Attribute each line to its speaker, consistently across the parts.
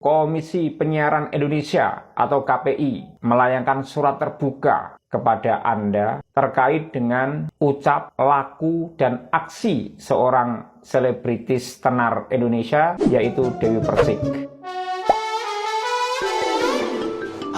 Speaker 1: Komisi Penyiaran Indonesia atau KPI melayangkan surat terbuka kepada Anda terkait dengan ucap, laku, dan aksi seorang selebritis tenar Indonesia, yaitu Dewi Persik.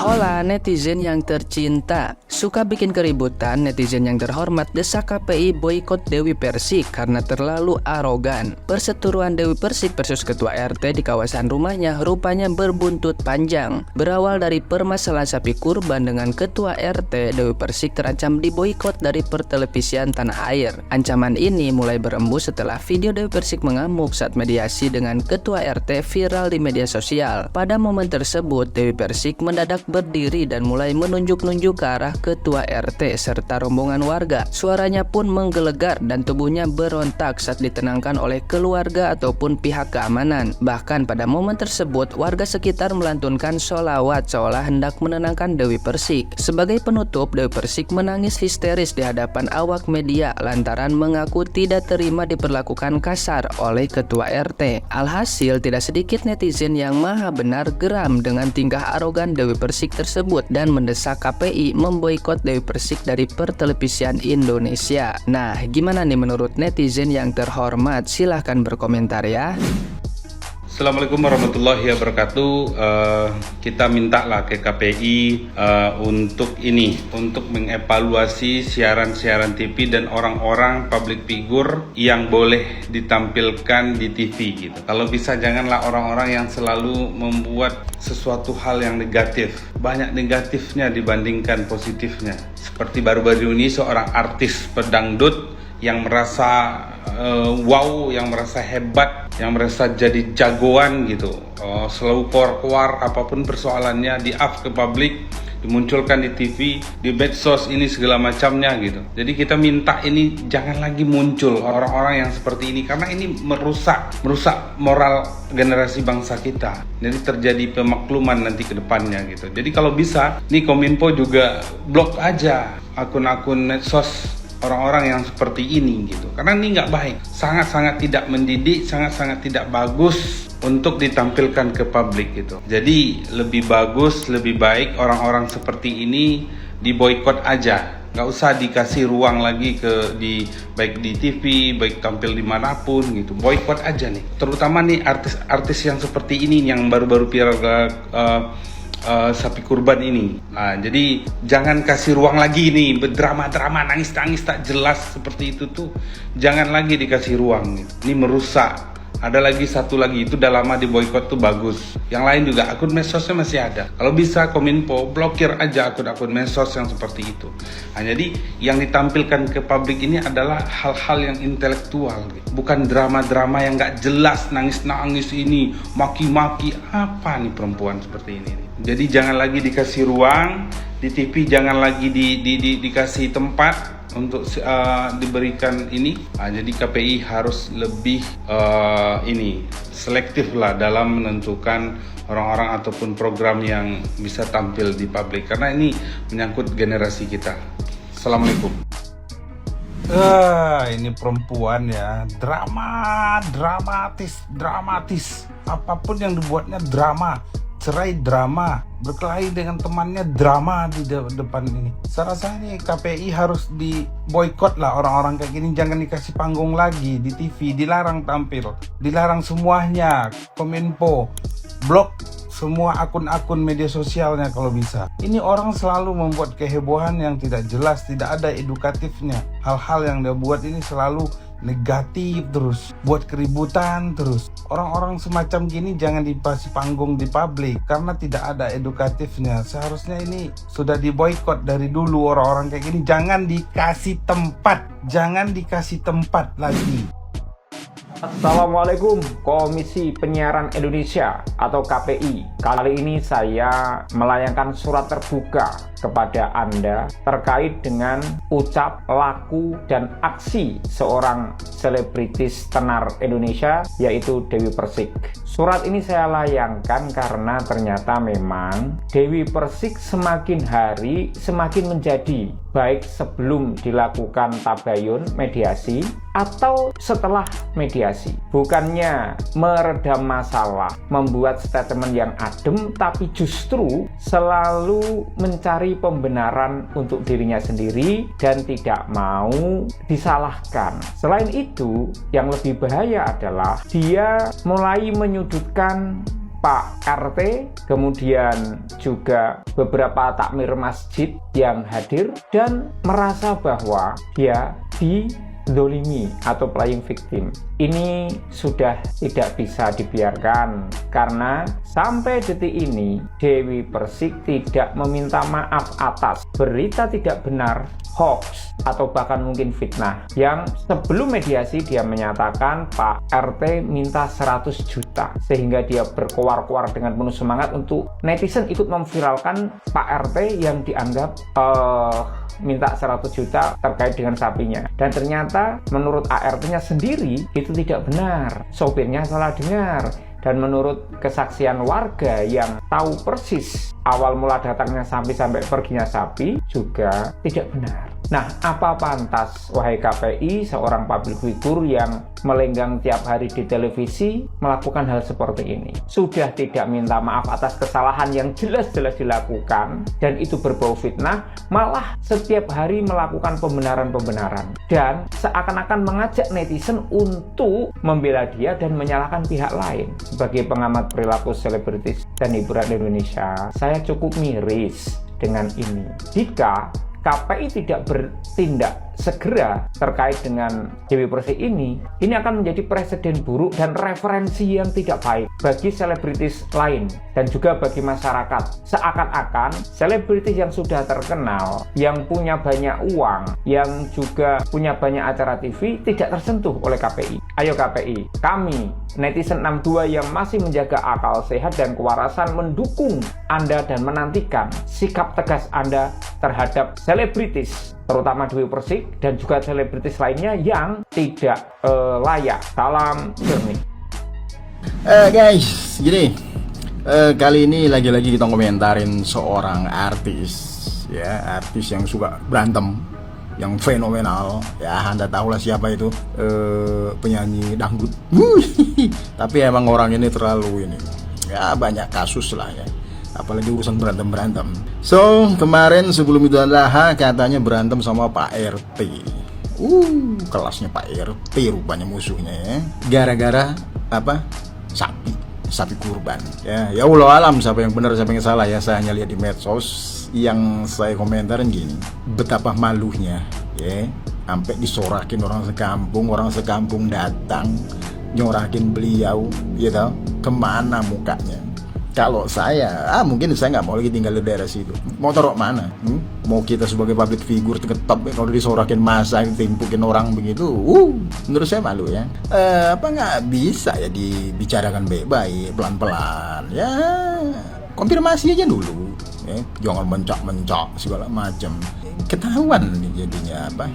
Speaker 2: Hola netizen yang tercinta, suka bikin keributan. Netizen yang terhormat desak KPI boikot Dewi Persik karena terlalu arogan. Perseteruan Dewi Persik versus Ketua RT di kawasan rumahnya rupanya berbuntut panjang. Berawal dari permasalahan sapi kurban dengan Ketua RT, Dewi Persik terancam diboikot dari pertelevisian tanah air. Ancaman ini mulai berembus setelah video Dewi Persik mengamuk saat mediasi dengan Ketua RT viral di media sosial. Pada momen tersebut, Dewi Persik mendadak berdiri dan mulai menunjuk-nunjuk ke arah Ketua RT serta rombongan warga. Suaranya pun menggelegar dan tubuhnya berontak saat ditenangkan oleh keluarga ataupun pihak keamanan. Bahkan pada momen tersebut, warga sekitar melantunkan sholawat seolah hendak menenangkan Dewi Persik. Sebagai penutup, Dewi Persik menangis histeris di hadapan awak media lantaran mengaku tidak terima diperlakukan kasar oleh Ketua RT. Alhasil, tidak sedikit netizen yang maha benar geram dengan tingkah arogan Dewi Persik tersebut dan mendesak KPI memboikot Dewi Persik dari pertelevisian Indonesia. Nah, gimana nih menurut netizen yang terhormat? Silahkan berkomentar ya.
Speaker 3: Assalamualaikum warahmatullahi wabarakatuh. Kita mintalah ke KPI untuk mengevaluasi siaran-siaran TV dan orang-orang public figure yang boleh ditampilkan di TV gitu. Kalau bisa janganlah orang-orang yang selalu membuat sesuatu hal yang negatif. Banyak negatifnya dibandingkan positifnya. Seperti baru-baru ini seorang artis pedangdut yang merasa wow, yang merasa hebat, yang merasa jadi jagoan gitu, selalu keluar apapun persoalannya di-up ke publik, dimunculkan di TV, di medsos ini segala macamnya gitu. Jadi kita minta ini jangan lagi muncul orang-orang yang seperti ini karena ini merusak moral generasi bangsa kita. Jadi terjadi pemakluman nanti ke depannya gitu. Jadi kalau bisa nih Kominfo juga blok aja akun-akun medsos orang-orang yang seperti ini gitu, karena ini nggak baik, sangat-sangat tidak mendidik, sangat-sangat tidak bagus untuk ditampilkan ke publik gitu. Jadi lebih bagus, lebih baik orang-orang seperti ini diboikot aja, nggak usah dikasih ruang lagi baik di TV, baik tampil dimanapun gitu, boikot aja nih. Terutama nih artis-artis yang seperti ini yang baru-baru viral sapi kurban ini. Nah, jadi jangan kasih ruang lagi nih berdrama-drama, nangis-nangis tak jelas seperti itu tuh. Jangan lagi dikasih ruang gitu. Ini merusak. Ada lagi satu lagi itu udah lama di boykot tuh bagus. Yang lain juga akun medsosnya masih ada. Kalau bisa Kominfo blokir aja akun-akun medsos yang seperti itu. Nah, jadi yang ditampilkan ke publik ini adalah hal-hal yang intelektual gitu. Bukan drama-drama yang nggak jelas, nangis-nangis ini, maki-maki, apa nih perempuan seperti ini. Jadi jangan lagi dikasih ruang di TV, jangan lagi dikasih tempat untuk diberikan ini. Nah, jadi KPI harus lebih selektif lah dalam menentukan orang-orang ataupun program yang bisa tampil di publik karena ini menyangkut generasi kita. Assalamualaikum.
Speaker 4: Ini perempuan ya, dramatis, apapun yang dibuatnya drama. Cerai drama, berkelahi dengan temannya drama di depan ini. Saya rasa ini KPI harus diboikot lah orang-orang kayak gini, jangan dikasih panggung lagi di TV, dilarang tampil, dilarang semuanya. Kominfo blok semua akun-akun media sosialnya kalau bisa. Ini orang selalu membuat kehebohan yang tidak jelas, tidak ada edukatifnya. Hal-hal yang dia buat ini selalu negatif terus, buat keributan terus. Orang-orang semacam gini jangan dikasih panggung di publik karena tidak ada edukatifnya. Seharusnya ini sudah diboikot dari dulu. Orang-orang kayak gini jangan dikasih tempat lagi.
Speaker 1: Assalamualaikum, Komisi Penyiaran Indonesia atau KPI. Kali ini saya melayangkan surat terbuka kepada Anda terkait dengan ucap, laku, dan aksi seorang selebritis tenar Indonesia, yaitu Dewi Persik. Surat ini saya layangkan karena ternyata memang Dewi Persik semakin hari semakin menjadi baik sebelum dilakukan tabayun mediasi atau setelah mediasi. Bukannya meredam masalah, membuat statement yang adem, tapi justru selalu mencari pembenaran untuk dirinya sendiri dan tidak mau disalahkan. Selain itu, yang lebih bahaya adalah dia mulai menyudutkan Pak RT, kemudian juga beberapa takmir masjid yang hadir dan merasa bahwa dia dizolimi atau playing victim. Ini sudah tidak bisa dibiarkan karena sampai detik ini Dewi Persik tidak meminta maaf atas berita tidak benar, hoax, atau bahkan mungkin fitnah yang sebelum mediasi dia menyatakan Pak RT minta 100 juta sehingga dia berkoar-koar dengan penuh semangat untuk netizen ikut memviralkan Pak RT yang dianggap minta 100 juta terkait dengan sapinya. Dan ternyata menurut ART-nya sendiri itu tidak benar, sopirnya salah dengar. Dan menurut kesaksian warga yang tahu persis awal mula datangnya sapi sampai perginya sapi juga tidak benar. Nah, apa pantas, wahai KPI, seorang public figure yang melenggang tiap hari di televisi melakukan hal seperti ini? Sudah tidak minta maaf atas kesalahan yang jelas-jelas dilakukan dan itu berbau fitnah, malah setiap hari melakukan pembenaran-pembenaran dan seakan-akan mengajak netizen untuk membela dia dan menyalahkan pihak lain. Sebagai pengamat perilaku selebritis dan hiburan Indonesia, saya cukup miris dengan ini. Jika KPI tidak bertindak segera terkait dengan Dewi Persik ini akan menjadi presiden buruk dan referensi yang tidak baik bagi selebritis lain dan juga bagi masyarakat. Seakan-akan selebritis yang sudah terkenal, yang punya banyak uang, yang juga punya banyak acara TV tidak tersentuh oleh KPI. Ayo KPI, kami netizen 62 yang masih menjaga akal sehat dan kewarasan mendukung Anda dan menantikan sikap tegas Anda terhadap selebritis, terutama Dewi Persik dan juga selebritis lainnya yang tidak layak. Salam jernih.
Speaker 5: Guys, gini, kali ini lagi-lagi kita komentarin seorang artis, ya, artis yang suka berantem, yang fenomenal, ya, Anda tahulah siapa itu, penyanyi dangdut. Tapi emang orang ini terlalu ini, ya, banyak kasus lah ya, apalagi urusan berantem. So kemarin sebelum Idul Adha katanya berantem sama Pak RT. Kelasnya Pak RT rupanya musuhnya ya, gara-gara apa? Sapi kurban. Ya Allah alam siapa yang benar siapa yang salah ya. Saya hanya lihat di medsos yang saya komentarin gini, betapa malunya ya, sampai disorakin orang sekampung datang nyorakin beliau, gitu. Kemana mukanya? Kalau saya, mungkin saya nggak mau lagi tinggal di daerah situ. Mau taruh mana? Mau kita sebagai public figure tetap kalau disorakin masa, timpukin orang begitu, menurut saya malu ya. Apa nggak bisa ya dibicarakan baik-baik, pelan-pelan, ya konfirmasi aja dulu, ya. Jangan mencak segala macam. Ketahuan nih jadinya apa?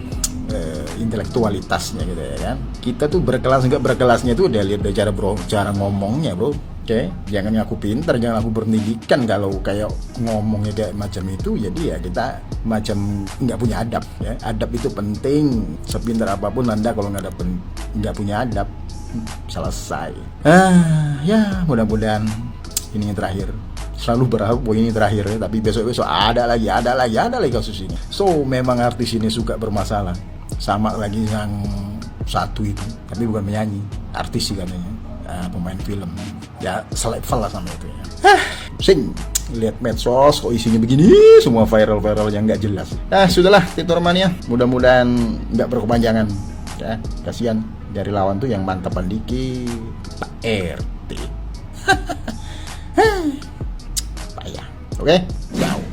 Speaker 5: Intelektualitasnya gitu ya kan. Kita tuh berkelas nggak berkelasnya tuh udah lihat dari cara ngomongnya bro. Oke, jangan ngaku pintar, jangan ngaku berpendidikan. Kalau kayak ngomongnya kayak macam itu, jadi ya kita macam nggak punya adab ya. Adab itu penting. Sepintar apapun Anda kalau nggak punya adab, selesai. Ya mudah-mudahan ini yang terakhir. Selalu berharap bahwa ini terakhir ya, tapi besok-besok ada lagi kasus ini. So memang artis ini suka bermasalah. Sama lagi yang satu itu, tapi bukan penyanyi, artis sih katanya. Pemain film ya, selevel lah sama itu ya. Pusing lihat medsos kok isinya begini, semua viral yang nggak jelas. Sudahlah Titormania, mudah-mudahan nggak berkepanjangan ya. Kasihan dari lawan tuh yang mantapan dikit, Pak RT. Payah. Oke, jauh.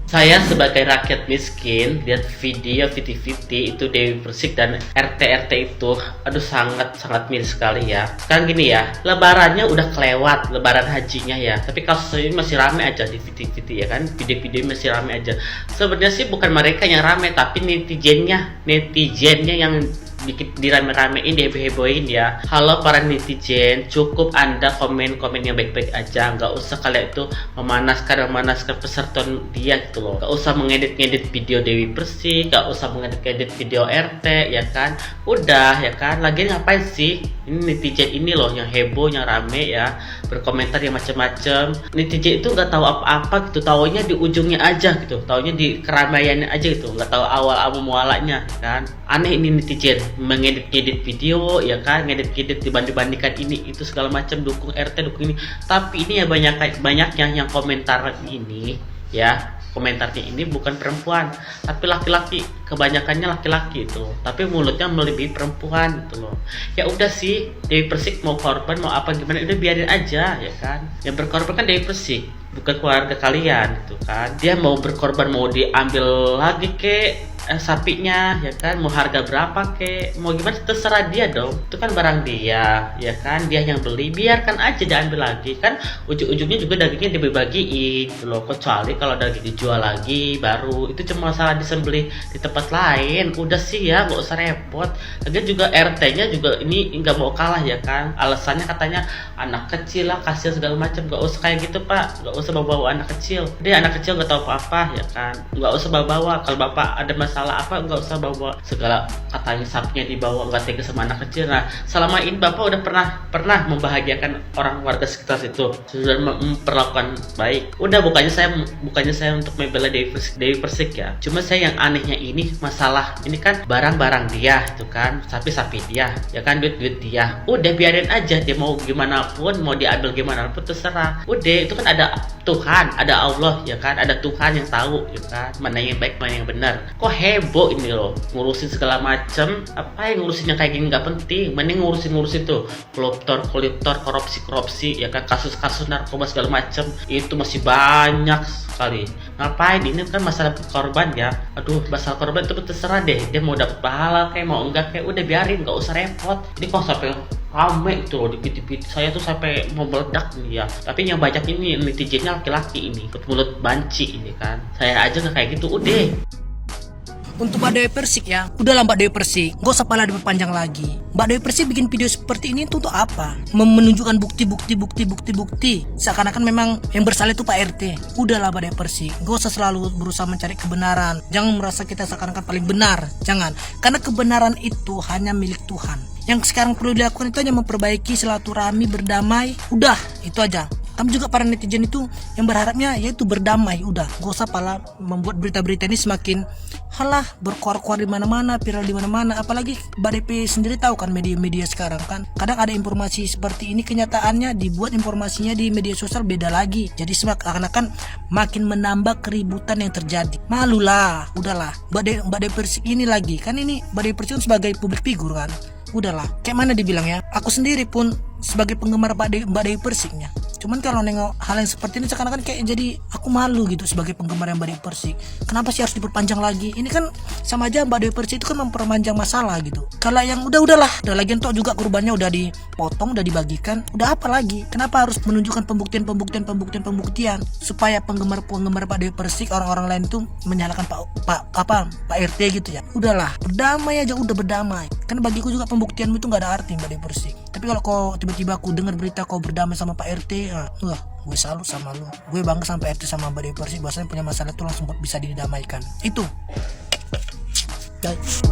Speaker 6: Saya sebagai rakyat miskin lihat video VT itu Dewi Persik dan RT itu, aduh sangat miris sekali ya. Sekarang gini ya, lebarannya udah kelewat, lebaran hajinya ya, tapi kasus ini masih rame aja di VT ya kan, video-video masih rame aja. Sebenarnya sih bukan mereka yang rame, tapi netizennya yang bikin dirame-ramein, diheboh-hebohin ya. Halo para netizen, cukup Anda komen-komen yang baik-baik aja, nggak usah kalian itu memanaskan peserta dia gitu loh. Nggak usah mengedit-ngedit video Dewi Persik, nggak usah mengedit-ngedit video RT ya kan. Udah ya kan, lagi ngapain sih? Ini netizen ini loh yang heboh, yang rame ya, berkomentar yang macam-macam. Netizen itu nggak tahu apa-apa gitu, taunya di ujungnya aja gitu, taunya di keramaiannya aja gitu, nggak tahu awal mualanya kan. Aneh ini netizen, mengedit-ngedit video ya kan, ngedit-ngedit dibanding-bandingkan ini itu segala macam, dukung RT, dukung ini. Tapi ini ya banyaknya yang komentar ini ya, komentarnya ini bukan perempuan tapi laki-laki, kebanyakannya laki-laki itu, tapi mulutnya melebihi perempuan gitu loh. Ya udah sih, Dewi Persik mau korban mau apa gimana udah biarin aja ya kan, yang berkorban kan Dewi Persik bukan keluarga kalian gitu kan. Dia mau berkorban, mau diambil lagi sapinya ya kan, mau harga berapa mau gimana terserah dia dong, itu kan barang dia ya kan, dia yang beli, biarkan aja diambil lagi kan, ujung-ujungnya juga dagingnya dibagi-bagiin gitu loh. Kecuali kalau daging dijual lagi baru itu cuma masalah disembelih di tempat lain. Udah sih ya, nggak usah repot. Lagian juga RT-nya juga ini nggak mau kalah ya kan, alasannya katanya anak kecil lah, kasihan segala macam. Nggak usah kayak gitu pak, nggak usah bawa anak kecil, dia anak kecil nggak tahu apa-apa ya kan, nggak usah bawa. Kalau bapak ada masalah apa, nggak usah bawa segala, katanya sapinya dibawa, nggak tega sama anak kecil. Nah selama ini bapak udah pernah membahagiakan orang warga sekitar situ, sudah memperlakukan baik. Udah, bukannya saya untuk membela Dewi Persik ya, cuma saya yang anehnya ini masalah ini kan barang-barang dia itu kan, sapi dia ya kan, duit dia. Udah biarin aja, dia mau gimana pun, mau diambil gimana pun terserah. Udah, itu kan ada Tuhan, ada Allah ya kan, ada Tuhan yang tahu ya kan, mana yang baik mana yang benar. Kok heboh ini loh, ngurusin segala macem, apa yang ngurusin yang kayak gini nggak penting, mending ngurusin tuh koruptor, korupsi ya kan, kasus narkoba segala macem itu masih banyak sekali. Ngapain, ini kan masalah korban ya, aduh masalah korban itu terserah deh, dia mau dapat pahala kayak mau enggak kayak udah biarin, nggak usah repot. Ini kok sampai rame itu loh di PT saya tuh sampai mau meledak nih ya. Tapi yang banyak ini netizennya laki-laki ini, mulut banci ini kan, saya aja nggak kayak gitu. Udah.
Speaker 7: Untuk Mbak Dewi Persik ya, udahlah Mbak Dewi Persik, gak usah pala diperpanjang lagi. Mbak Dewi Persik bikin video seperti ini tuh untuk apa? Menunjukkan bukti. Seakan-akan memang yang bersalah itu Pak RT. Udahlah Mbak Dewi Persik, gak usah selalu berusaha mencari kebenaran. Jangan merasa kita seakan-akan paling benar, jangan. Karena kebenaran itu hanya milik Tuhan. Yang sekarang perlu dilakukan itu hanya memperbaiki silaturahmi, berdamai. Udah, itu aja. Kami juga para netizen itu yang berharapnya yaitu berdamai. Udah, gak usah pala membuat berita-berita ini semakin halah berkuar-kuar di mana-mana, viral di mana-mana. Apalagi Mbak DP sendiri tahu kan media-media sekarang kan. Kadang ada informasi seperti ini, kenyataannya dibuat informasinya di media sosial beda lagi. Jadi seakan-akan makin menambah keributan yang terjadi. Malulah, udahlah. Mbak Dewi Persik ini lagi kan, ini Mbak Dewi Persik sebagai publik figur kan. Udahlah, kayak mana dibilang ya, aku sendiri pun sebagai penggemar Mbak Dewi Persiknya. Cuman kalau nengok hal yang seperti ini seakan-akan kayak jadi aku malu gitu sebagai penggemar yang Mbak Dewi Persik. Kenapa sih harus diperpanjang lagi? Ini kan sama aja Mbak Dewi Persik itu kan memperpanjang masalah gitu. Kalau yang udahlah, udah lagian toh juga kurbannya udah dipotong, udah dibagikan. Udah apa lagi? Kenapa harus menunjukkan pembuktian supaya penggemar Mbak Dewi Persik, orang-orang lain itu menyalahkan Pak RT gitu ya. Udahlah, berdamai aja, udah berdamai. Karena bagiku juga pembuktianmu itu nggak ada arti Mbak Dewi Persik. Tapi kalau kau tiba-tiba aku dengar berita kau berdamai sama Pak RT, gue salut sama lu. Gue bangga sama Pak RT sama Mbak Dewi Persik, bahwasanya punya masalah itu langsung bisa didamaikan. Itu. Guys.